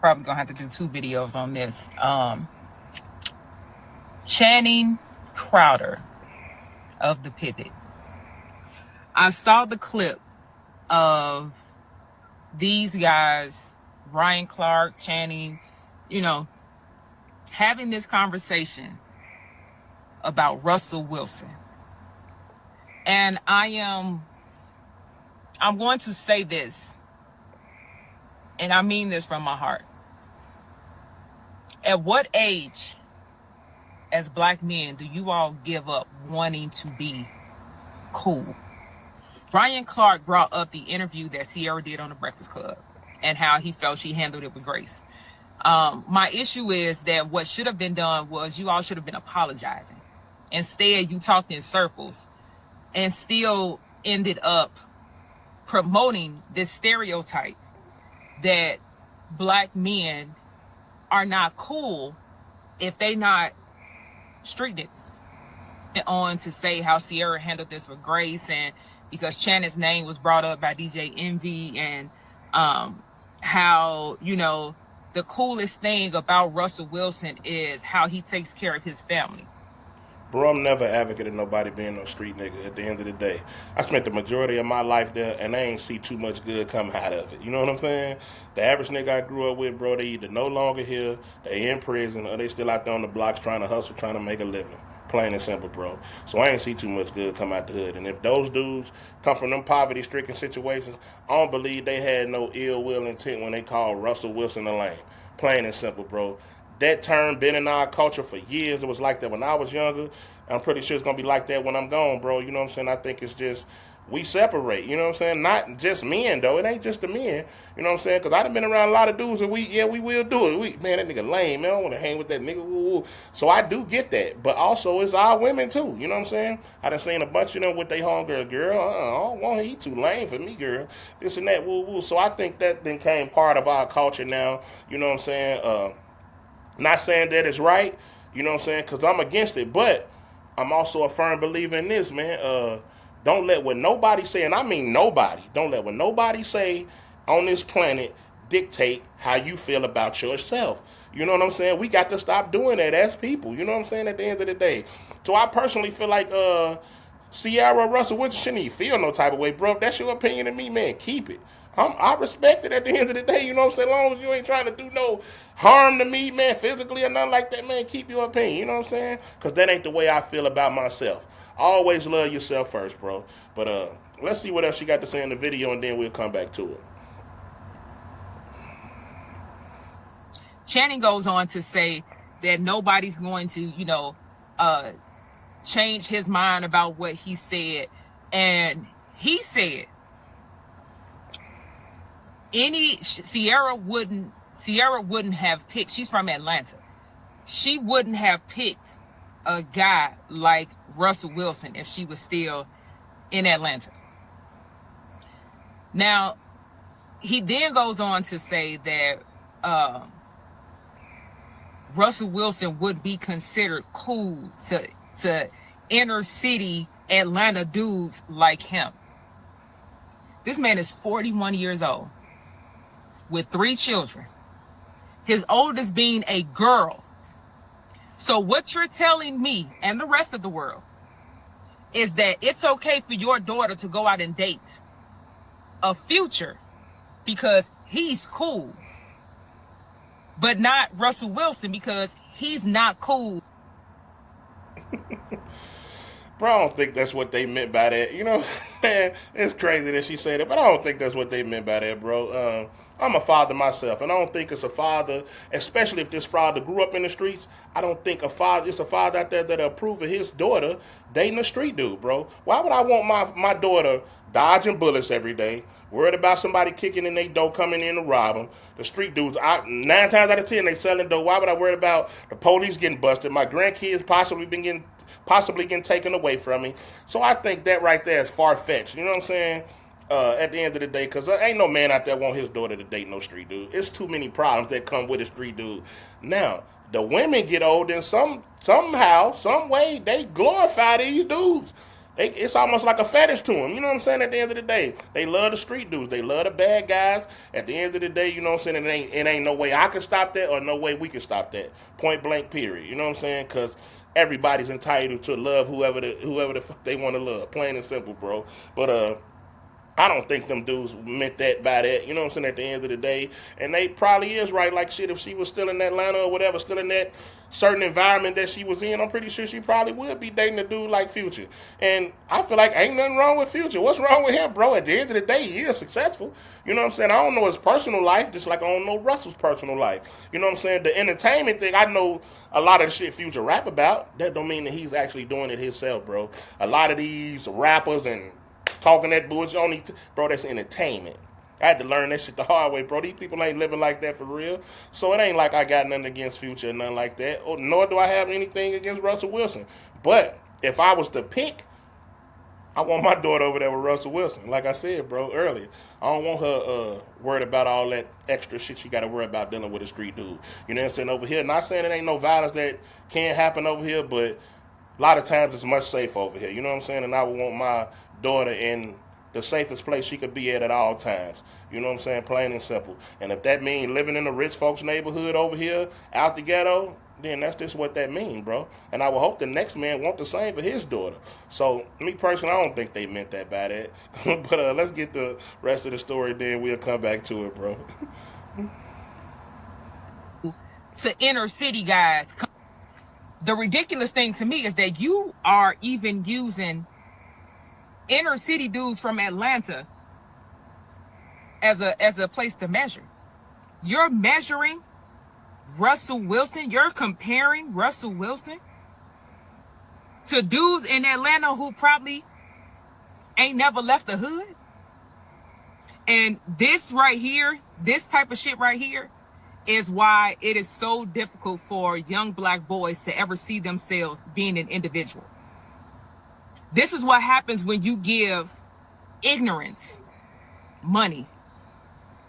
probably gonna have to do two videos on this. Channing Crowder of the Pivot. I saw the clip of these guys, Ryan Clark, Channing, you know, having this conversation about Russell Wilson. And I'm going to say this, and I mean this from my heart. At what age, as black men, do you all give up wanting to be cool? Ryan Clark brought up the interview that Ciara did on the Breakfast Club and how he felt she handled it with grace. My issue is that what should have been done was you all should have been apologizing. Instead, you talked in circles and still ended up promoting this stereotype that black men are not cool if they not street niggas. On to say how Ciara handled this with grace, and because Channing's name was brought up by DJ Envy, and how, you know, the coolest thing about Russell Wilson is how he takes care of his family. Bro, I'm never advocating nobody being no street nigga at the end of the day. I spent the majority of my life there, and I ain't see too much good come out of it. You know what I'm saying? The average nigga I grew up with, bro, they either no longer here, they in prison, or they still out there on the blocks trying to hustle, trying to make a living. Plain and simple, bro. So I ain't see too much good come out the hood. And if those dudes come from them poverty-stricken situations, I don't believe they had no ill will intent when they called Russell Wilson a lame. Plain and simple, bro. That term been in our culture for years. It was like that when I was younger. I'm pretty sure it's going to be like that when I'm gone, bro. You know what I'm saying? I think it's just, we separate. You know what I'm saying? Not just men, though. It ain't just the men. You know what I'm saying? Because I done been around a lot of dudes and we will do it. Man, that nigga lame, man. I don't want to hang with that nigga. Woo. So I do get that. But also, it's our women, too. You know what I'm saying? I done seen a bunch of them with their homegirl, girl. I don't want he too lame for me, girl. This and that, woo. So I think that then came part of our culture now. You know what I'm saying? Not saying that it's right, you know what I'm saying, because I'm against it, but I'm also a firm believer in this, man. Don't let what nobody say, and I mean nobody, don't let what nobody say on this planet dictate how you feel about yourself. You know what I'm saying? We got to stop doing that as people, you know what I'm saying, at the end of the day. So I personally feel like Ciara Russell Wilson shouldn't even feel no type of way, bro. If that's your opinion of me, man, keep it. I respect it at the end of the day, you know what I'm saying? As long as you ain't trying to do no harm to me, man, physically or nothing like that, man, keep your opinion, you know what I'm saying? Because that ain't the way I feel about myself. Always love yourself first, bro. But let's see what else she got to say in the video, and then we'll come back to it. Channing goes on to say that nobody's going to, you know, change his mind about what he said. And he said, Ciara wouldn't have picked, she's from Atlanta, she wouldn't have picked a guy like Russell Wilson if she was still in Atlanta. Now, he then goes on to say that Russell Wilson would be considered cool to inner city Atlanta dudes like him. This man is 41 years old with 3 children, his oldest being a girl. So what you're telling me and the rest of the world is that it's okay for your daughter to go out and date a Future because he's cool, but not Russell Wilson because he's not cool. Bro, I don't think that's what they meant by that. You know, it's crazy that she said it, but I don't think that's what they meant by that, bro. I'm a father myself, and I don't think it's a father, especially if this father grew up in the streets, I don't think it's a father out there that'll approve of his daughter dating a street dude, bro. Why would I want my daughter dodging bullets every day, worried about somebody kicking in their door, coming in to rob them? The street dudes, 9 times out of 10, they selling dope. Why would I worry about the police getting busted, my grandkids possibly getting taken away from me? So I think that right there is far-fetched. You know what I'm saying? At the end of the day, because there ain't no man out there want his daughter to date no street dude. It's too many problems that come with a street dude. Now, the women get old, and somehow, some way, they glorify these dudes. It's almost like a fetish to them. You know what I'm saying? At the end of the day, they love the street dudes. They love the bad guys. At the end of the day, you know what I'm saying? It ain't no way I can stop that or no way we can stop that. Point blank, period. You know what I'm saying? Because everybody's entitled to love whoever the fuck they want to love. Plain and simple, bro. But I don't think them dudes meant that by that. You know what I'm saying? At the end of the day, and they probably is right. Like shit, if she was still in Atlanta or whatever, still in that certain environment that she was in, I'm pretty sure she probably would be dating a dude like Future. And I feel like ain't nothing wrong with Future. What's wrong with him, bro? At the end of the day, he is successful. You know what I'm saying? I don't know his personal life, just like I don't know Russell's personal life. You know what I'm saying? The entertainment thing, I know a lot of the shit Future rap about. That don't mean that he's actually doing it himself, bro. A lot of these rappers and talking that bullshit on bro, that's entertainment. I had to learn that shit the hard way, bro. These people ain't living like that for real. So it ain't like I got nothing against Future or nothing like that. Or, nor do I have anything against Russell Wilson. But if I was to pick, I want my daughter over there with Russell Wilson. Like I said, bro, earlier. I don't want her worried about all that extra shit she got to worry about dealing with a street dude. You know what I'm saying? Over here, not saying it ain't no violence that can't happen over here, but a lot of times it's much safer over here. You know what I'm saying? And I would want my daughter in the safest place she could be at all times. You know what I'm saying? Plain and simple. And if that means living in a rich folks neighborhood over here, out the ghetto, then that's just what that means, bro. And I would hope the next man want the same for his daughter. So, me personally, I don't think they meant that by that. But let's get the rest of the story, then we'll come back to it, bro. To inner city guys, the ridiculous thing to me is that you are even using inner city dudes from Atlanta as a place to measure. You're measuring Russell Wilson. You're comparing Russell Wilson to dudes in Atlanta who probably ain't never left the hood. And this right here, this type of shit right here, is why it is so difficult for young black boys to ever see themselves being an individual. This is what happens when you give ignorance money.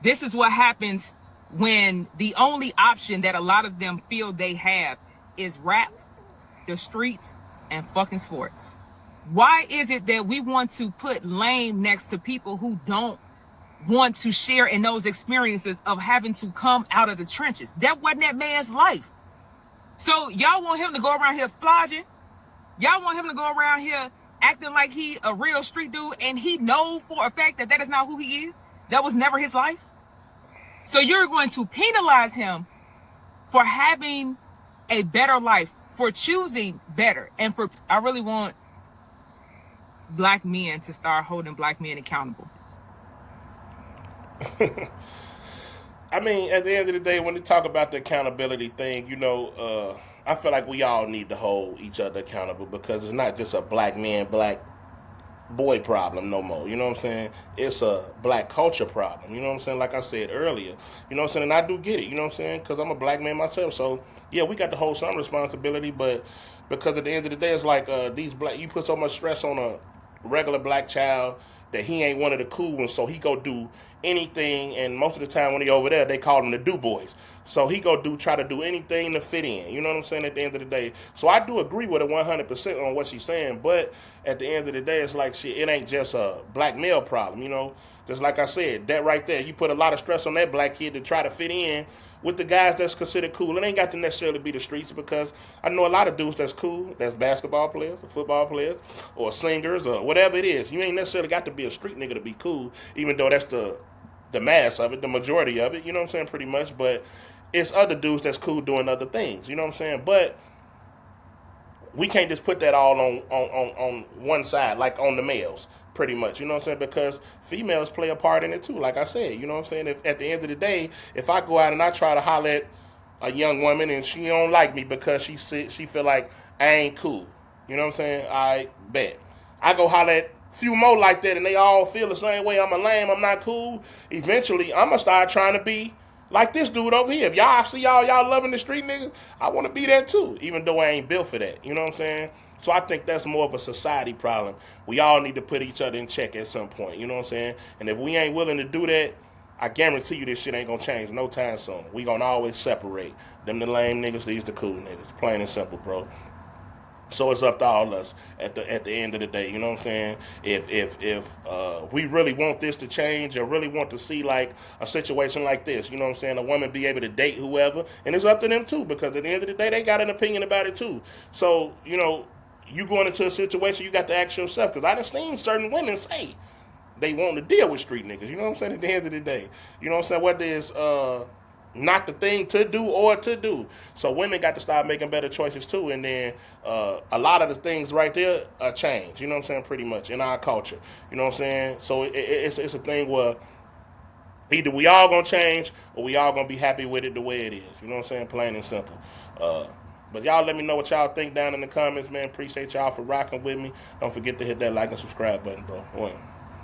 This is what happens when the only option that a lot of them feel they have is rap, the streets, and fucking sports. Why is it that we want to put lame next to people who don't want to share in those experiences of having to come out of the trenches? That wasn't that man's life. So y'all want him to go around here flogging? Y'all want him to go around here acting like he a real street dude, and he know for a fact that that is not who he is? That was never his life. So you're going to penalize him for having a better life, for choosing better, and for, I really want black men to start holding black men accountable. I mean, at the end of the day, when they talk about the accountability thing, I feel like we all need to hold each other accountable, because it's not just a black man, black boy problem no more. You know what I'm saying? It's a black culture problem. You know what I'm saying? Like I said earlier. You know what I'm saying? And I do get it. You know what I'm saying? Because I'm a black man myself. So, yeah, we got to hold some responsibility. But because at the end of the day, it's like you put so much stress on a regular black child that he ain't one of the cool ones, so he go do anything. And most of the time when he over there, they call him the do boys. So he try to do anything to fit in. You know what I'm saying? At the end of the day, so I do agree with her 100% on what she's saying. But at the end of the day, it's like shit. It ain't just a black male problem. Just like I said, that right there, you put a lot of stress on that black kid to try to fit in with the guys that's considered cool. It ain't got to necessarily be the streets, because I know a lot of dudes that's cool, that's basketball players, or football players, or singers, or whatever it is. You ain't necessarily got to be a street nigga to be cool, even though that's the mass of it, the majority of it. You know what I'm saying? Pretty much. But it's other dudes that's cool doing other things. You know what I'm saying? But we can't just put that all on one side, like on the males, pretty much. You know what I'm saying? Because females play a part in it too, like I said. You know what I'm saying? If at the end of the day, if I go out and I try to holler at a young woman and she don't like me because she feel like I ain't cool, you know what I'm saying? I bet. I go holler at few more like that and they all feel the same way. I'm a lame, I'm not cool. Eventually, I'm going to start trying to be like this dude over here. If y'all see y'all loving the street niggas, I want to be that too, even though I ain't built for that. You know what I'm saying? So I think that's more of a society problem. We all need to put each other in check at some point. You know what I'm saying? And if we ain't willing to do that, I guarantee you this shit ain't gonna change no time soon. We gonna always separate them the lame niggas, these the cool niggas. Plain and simple, bro. So it's up to all of us at the end of the day. You know what I'm saying? If we really want this to change or really want to see like a situation like this, you know what I'm saying? A woman be able to date whoever, and it's up to them too, because at the end of the day, they got an opinion about it too. So you going into a situation, you got to ask yourself, because I done seen certain women say they want to deal with street niggas. You know what I'm saying? At the end of the day, you know what I'm saying? Whether it's not the thing to do or to do. So women got to start making better choices too, and then a lot of the things right there change. You know what I'm saying? Pretty much in our culture. You know what I'm saying? So it's a thing where either we all gonna change or we all gonna be happy with it the way it is. You know what I'm saying? Plain and simple. But y'all let me know what y'all think down in the comments, man. Appreciate y'all for rocking with me. Don't forget to hit that like and subscribe button, bro.